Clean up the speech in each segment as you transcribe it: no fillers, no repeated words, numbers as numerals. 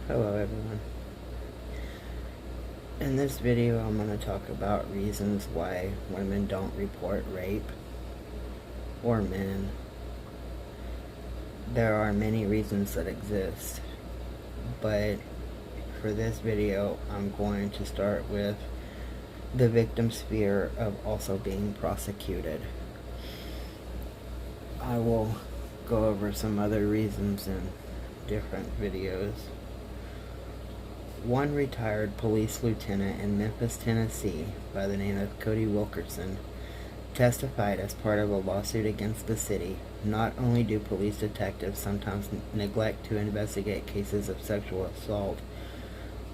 Hello everyone. In this video I'm going to talk about reasons why women don't report rape, or men. There are many reasons that exist, but for this video I'm going to start with the victim's fear of also being prosecuted. I will go over some other reasons in different videos. One retired police lieutenant in Memphis, Tennessee, by the name of Cody Wilkerson, testified as part of a lawsuit against the city. Not only do police detectives sometimes neglect to investigate cases of sexual assault,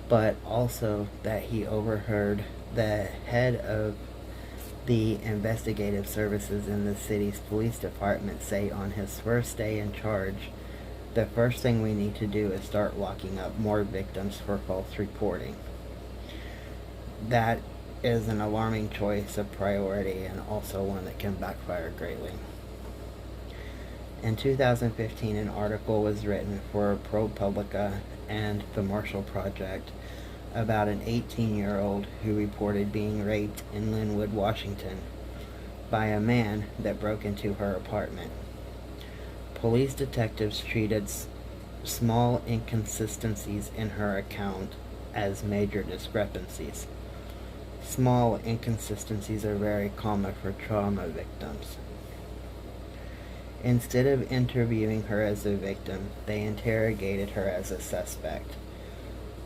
but also that he overheard the head of the investigative services in the city's police department say on his first day in charge, "The first thing we need to do is start locking up more victims for false reporting." That is an alarming choice of priority, and also one that can backfire greatly. In 2015, an article was written for ProPublica and the Marshall Project about an 18-year-old who reported being raped in Linwood, Washington, by a man that broke into her apartment. Police detectives treated small inconsistencies in her account as major discrepancies. Small inconsistencies are very common for trauma victims. Instead of interviewing her as a victim, they interrogated her as a suspect.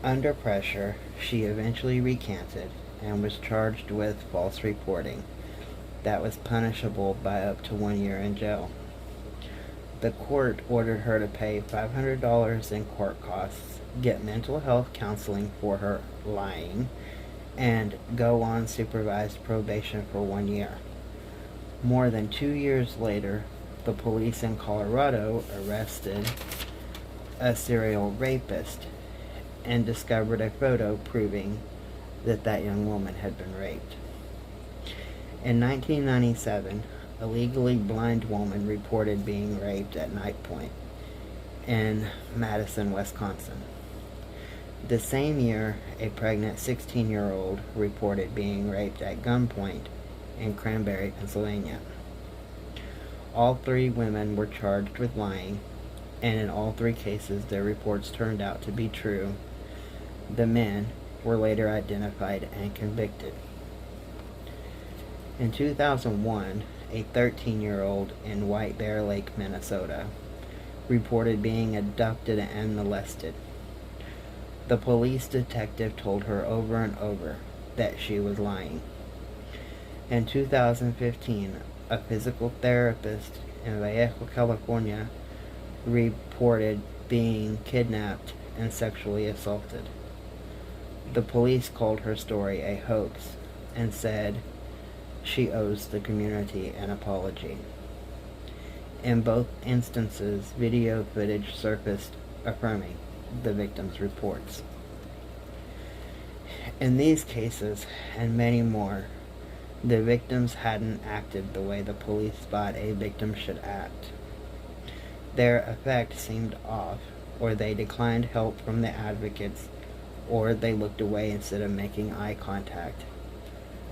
Under pressure, she eventually recanted and was charged with false reporting that was punishable by up to 1 year in jail. The court ordered her to pay $500 in court costs, get mental health counseling for her lying, and go on supervised probation for 1 year. More than 2 years later, the police in Colorado arrested a serial rapist and discovered a photo proving that that young woman had been raped. In 1997, a legally blind woman reported being raped at Night Point in Madison, Wisconsin. The same year, a pregnant 16-year-old reported being raped at gunpoint in Cranberry, Pennsylvania. All three women were charged with lying, and in all three cases their reports turned out to be true. The men were later identified and convicted. In 2001, a 13-year-old in White Bear Lake, Minnesota, reported being abducted and molested. The police detective told her over and over that she was lying. In 2015, a physical therapist in Vallejo, California, reported being kidnapped and sexually assaulted. The police called her story a hoax and said she owes the community an apology. In both instances, video footage surfaced affirming the victims' reports. In these cases, and many more, the victims hadn't acted the way the police thought a victim should act. Their effect seemed off, or they declined help from the advocates, or they looked away instead of making eye contact.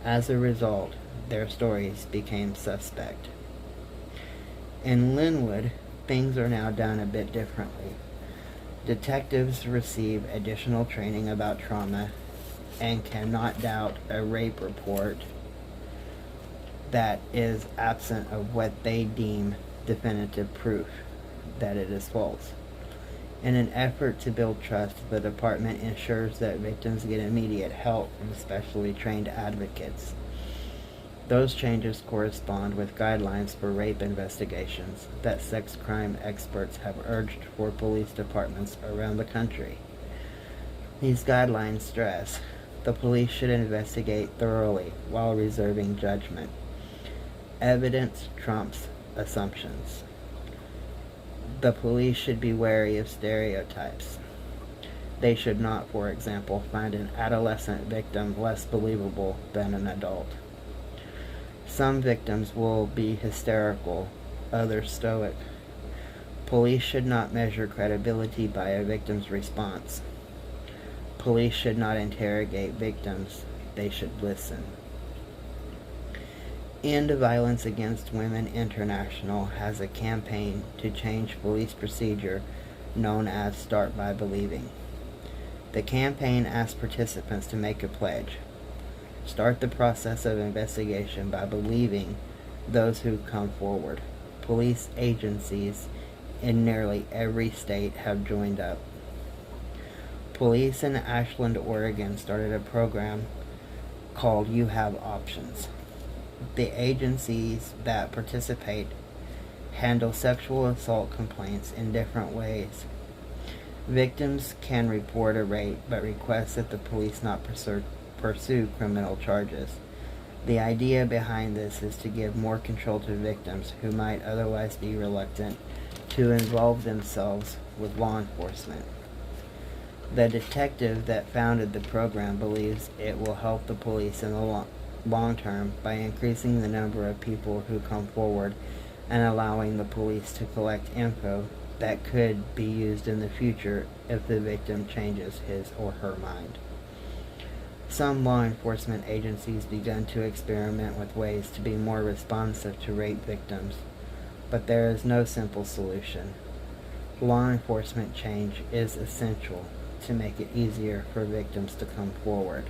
As a result, their stories became suspect. In Linwood, things are now done a bit differently. Detectives receive additional training about trauma and cannot doubt a rape report that is absent of what they deem definitive proof that it is false. In an effort to build trust, the department ensures that victims get immediate help from specially trained advocates. Those changes correspond with guidelines for rape investigations that sex crime experts have urged for police departments around the country. These guidelines stress the police should investigate thoroughly while reserving judgment. Evidence trumps assumptions. The police should be wary of stereotypes. They should not, for example, find an adolescent victim less believable than an adult. Some victims will be hysterical, others stoic. Police should not measure credibility by a victim's response. Police should not interrogate victims, they should listen. End Violence Against Women International has a campaign to change police procedure known as Start by Believing. The campaign asks participants to make a pledge. Start the process of investigation by believing those who come forward. Police agencies in nearly every state have joined up. Police in Ashland, Oregon started a program called You Have Options. The agencies that participate handle sexual assault complaints in different ways. Victims can report a rape but request that the police not pursue criminal charges. The idea behind this is to give more control to victims who might otherwise be reluctant to involve themselves with law enforcement. The detective that founded the program believes it will help the police in the long term by increasing the number of people who come forward and allowing the police to collect info that could be used in the future if the victim changes his or her mind. Some law enforcement agencies begun to experiment with ways to be more responsive to rape victims, but there is no simple solution. Law enforcement change is essential to make it easier for victims to come forward.